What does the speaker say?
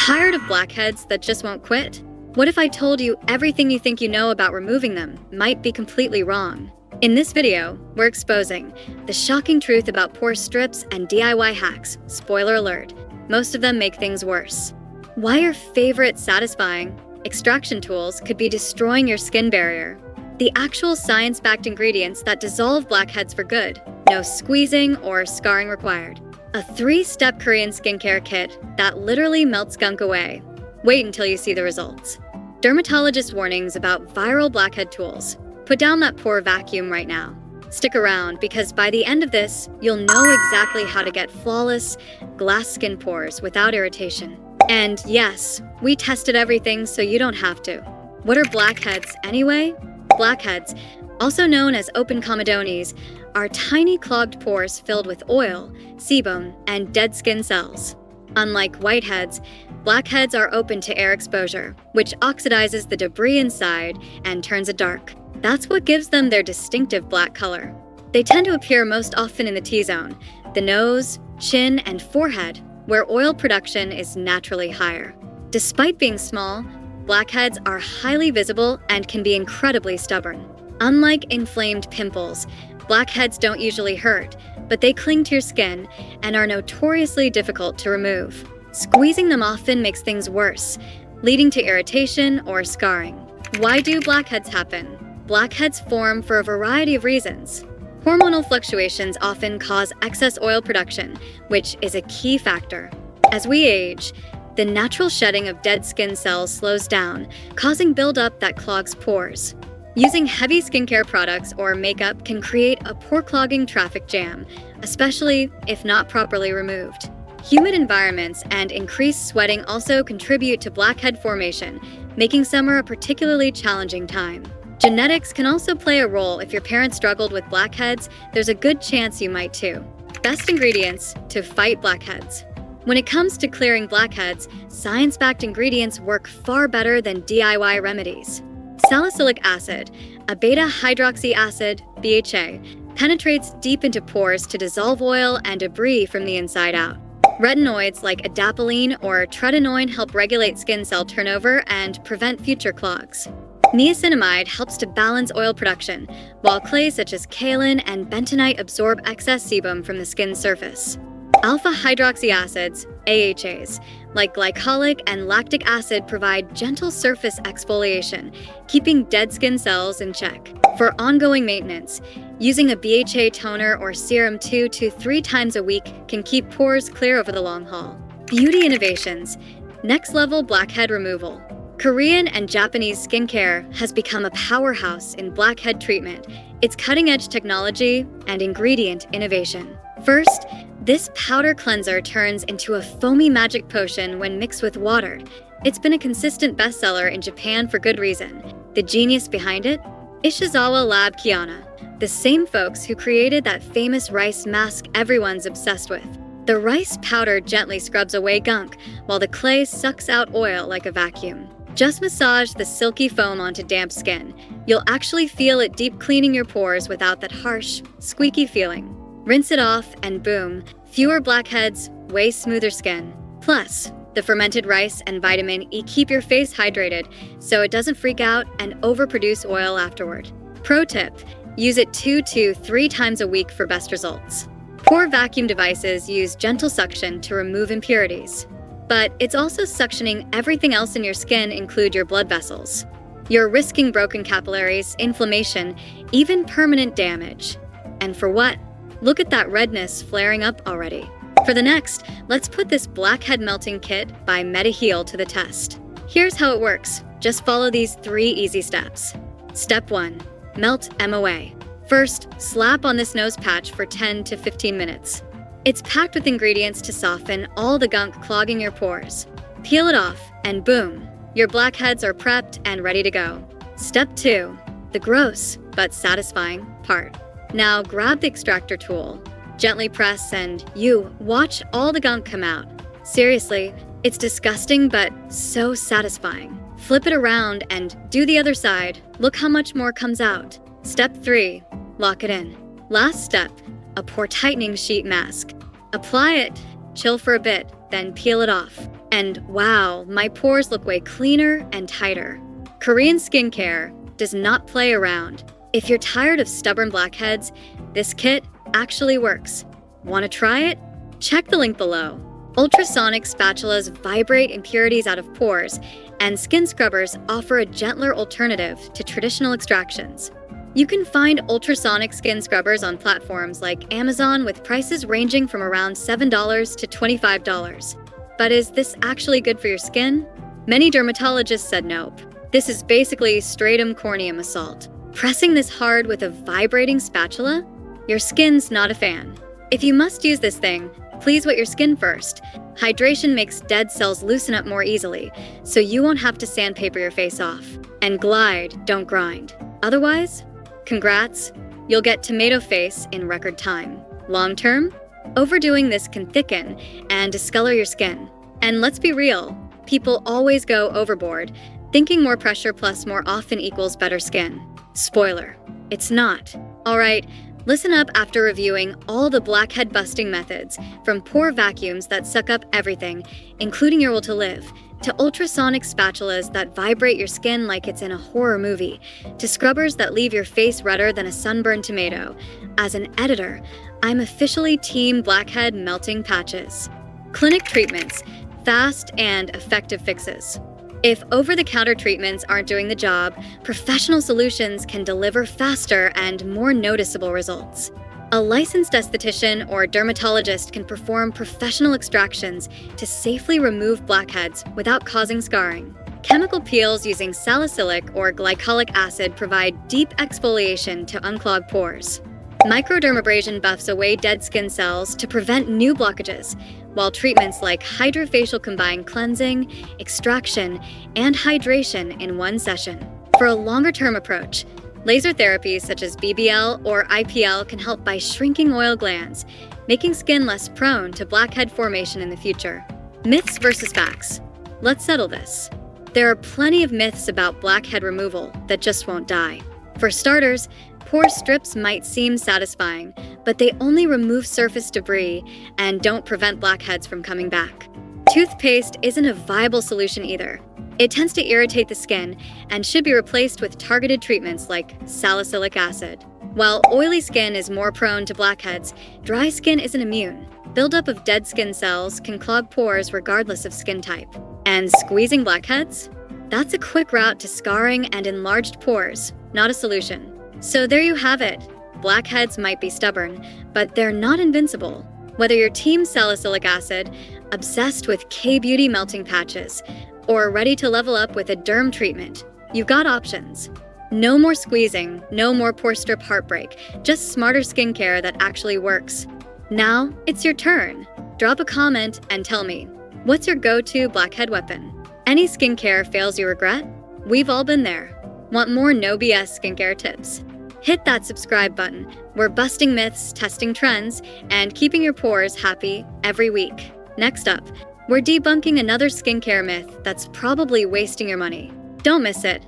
Tired of blackheads that just won't quit? What if I told you everything you think you know about removing them might be completely wrong? In this video, we're exposing the shocking truth about pore strips and DIY hacks. Spoiler alert, most of them make things worse. Why your favorite satisfying extraction tools could be destroying your skin barrier. The actual science-backed ingredients that dissolve blackheads for good. No squeezing or scarring required. A 3-step Korean skincare kit that literally melts gunk away. Wait until you see the results. Dermatologist warnings about viral blackhead tools. Put down that pore vacuum right now. Stick around because by the end of this, you'll know exactly how to get flawless, glass skin pores without irritation. And yes, we tested everything so you don't have to. What are blackheads anyway? Blackheads, also known as open comedones, are tiny clogged pores filled with oil, sebum, and dead skin cells. Unlike whiteheads, blackheads are open to air exposure, which oxidizes the debris inside and turns it dark. That's what gives them their distinctive black color. They tend to appear most often in the T-zone, the nose, chin, and forehead, where oil production is naturally higher. Despite being small, blackheads are highly visible and can be incredibly stubborn. Unlike inflamed pimples, blackheads don't usually hurt, but they cling to your skin and are notoriously difficult to remove. Squeezing them often makes things worse, leading to irritation or scarring. Why do blackheads happen? Blackheads form for a variety of reasons. Hormonal fluctuations often cause excess oil production, which is a key factor. As we age, the natural shedding of dead skin cells slows down, causing buildup that clogs pores. Using heavy skincare products or makeup can create a pore-clogging traffic jam, especially if not properly removed. Humid environments and increased sweating also contribute to blackhead formation, making summer a particularly challenging time. Genetics can also play a role. If your parents struggled with blackheads, there's a good chance you might too. Best ingredients to fight blackheads. When it comes to clearing blackheads, science-backed ingredients work far better than DIY remedies. Salicylic acid, a beta-hydroxy acid, BHA, penetrates deep into pores to dissolve oil and debris from the inside out. Retinoids like adapalene or tretinoin help regulate skin cell turnover and prevent future clogs. Niacinamide helps to balance oil production, while clays such as kaolin and bentonite absorb excess sebum from the skin's surface. Alpha-hydroxy acids, AHAs, like glycolic and lactic acid provide gentle surface exfoliation, keeping dead skin cells in check. For ongoing maintenance, using a BHA toner or serum 2 to 3 times a week can keep pores clear over the long haul. Beauty innovations, next-level blackhead removal. Korean and Japanese skincare has become a powerhouse in blackhead treatment. It's cutting-edge technology and ingredient innovation. First, this powder cleanser turns into a foamy magic potion when mixed with water. It's been a consistent bestseller in Japan for good reason. The genius behind it? Ishizawa Lab Kiana, the same folks who created that famous rice mask everyone's obsessed with. The rice powder gently scrubs away gunk, while the clay sucks out oil like a vacuum. Just massage the silky foam onto damp skin. You'll actually feel it deep cleaning your pores without that harsh, squeaky feeling. Rinse it off and boom, fewer blackheads, way smoother skin. Plus, the fermented rice and vitamin E keep your face hydrated so it doesn't freak out and overproduce oil afterward. Pro tip, use it 2 to 3 times a week for best results. Pore vacuum devices use gentle suction to remove impurities. But it's also suctioning everything else in your skin, include your blood vessels. You're risking broken capillaries, inflammation, even permanent damage. And for what? Look at that redness flaring up already. For the next, let's put this blackhead melting kit by MediHeal to the test. Here's how it works. Just follow these 3 easy steps. Step 1. Melt MOA. First, slap on this nose patch for 10 to 15 minutes. It's packed with ingredients to soften all the gunk clogging your pores. Peel it off, and boom, your blackheads are prepped and ready to go. Step 2, the gross but satisfying part. Now grab the extractor tool, gently press, and you watch all the gunk come out. Seriously, it's disgusting but so satisfying. Flip it around and do the other side. Look how much more comes out. Step 3, lock it in. Last step, a pore tightening sheet mask. Apply it, chill for a bit, then peel it off. And wow, my pores look way cleaner and tighter. Korean skincare does not play around. If you're tired of stubborn blackheads, this kit actually works. Want to try it? Check the link below. Ultrasonic spatulas vibrate impurities out of pores, and skin scrubbers offer a gentler alternative to traditional extractions. You can find ultrasonic skin scrubbers on platforms like Amazon with prices ranging from around $7 to $25. But is this actually good for your skin? Many dermatologists said nope. This is basically stratum corneum assault. Pressing this hard with a vibrating spatula? Your skin's not a fan. If you must use this thing, please wet your skin first. Hydration makes dead cells loosen up more easily, so you won't have to sandpaper your face off. And glide, don't grind. Otherwise, congrats, you'll get tomato face in record time. Long term, overdoing this can thicken and discolor your skin. And let's be real, people always go overboard, thinking more pressure plus more often equals better skin. Spoiler, it's not. Alright, listen up after reviewing all the blackhead busting methods, from pore vacuums that suck up everything, including your will to live, to ultrasonic spatulas that vibrate your skin like it's in a horror movie, to scrubbers that leave your face redder than a sunburned tomato. As an editor, I'm officially Team Blackhead melting patches. Clinic treatments, fast and effective fixes. If over-the-counter treatments aren't doing the job, professional solutions can deliver faster and more noticeable results. A licensed esthetician or dermatologist can perform professional extractions to safely remove blackheads without causing scarring. Chemical peels using salicylic or glycolic acid provide deep exfoliation to unclog pores. Microdermabrasion buffs away dead skin cells to prevent new blockages, while treatments like hydrofacial combine cleansing, extraction, and hydration in one session. For a longer-term approach, laser therapies such as BBL or IPL can help by shrinking oil glands, making skin less prone to blackhead formation in the future. Myths versus facts. Let's settle this. There are plenty of myths about blackhead removal that just won't die. For starters, pore strips might seem satisfying, but they only remove surface debris and don't prevent blackheads from coming back. Toothpaste isn't a viable solution either. It tends to irritate the skin and should be replaced with targeted treatments like salicylic acid. While oily skin is more prone to blackheads, dry skin isn't immune. Buildup of dead skin cells can clog pores regardless of skin type. And squeezing blackheads? That's a quick route to scarring and enlarged pores, not a solution. So there you have it. Blackheads might be stubborn, but they're not invincible. Whether you're team salicylic acid, obsessed with K-beauty melting patches, or ready to level up with a derm treatment, you've got options. No more squeezing, no more pore strip heartbreak, just smarter skincare that actually works. Now, it's your turn. Drop a comment and tell me, what's your go-to blackhead weapon? Any skincare fails you regret? We've all been there. Want more no BS skincare tips? Hit that subscribe button. We're busting myths, testing trends, and keeping your pores happy every week. Next up, we're debunking another skincare myth that's probably wasting your money. Don't miss it.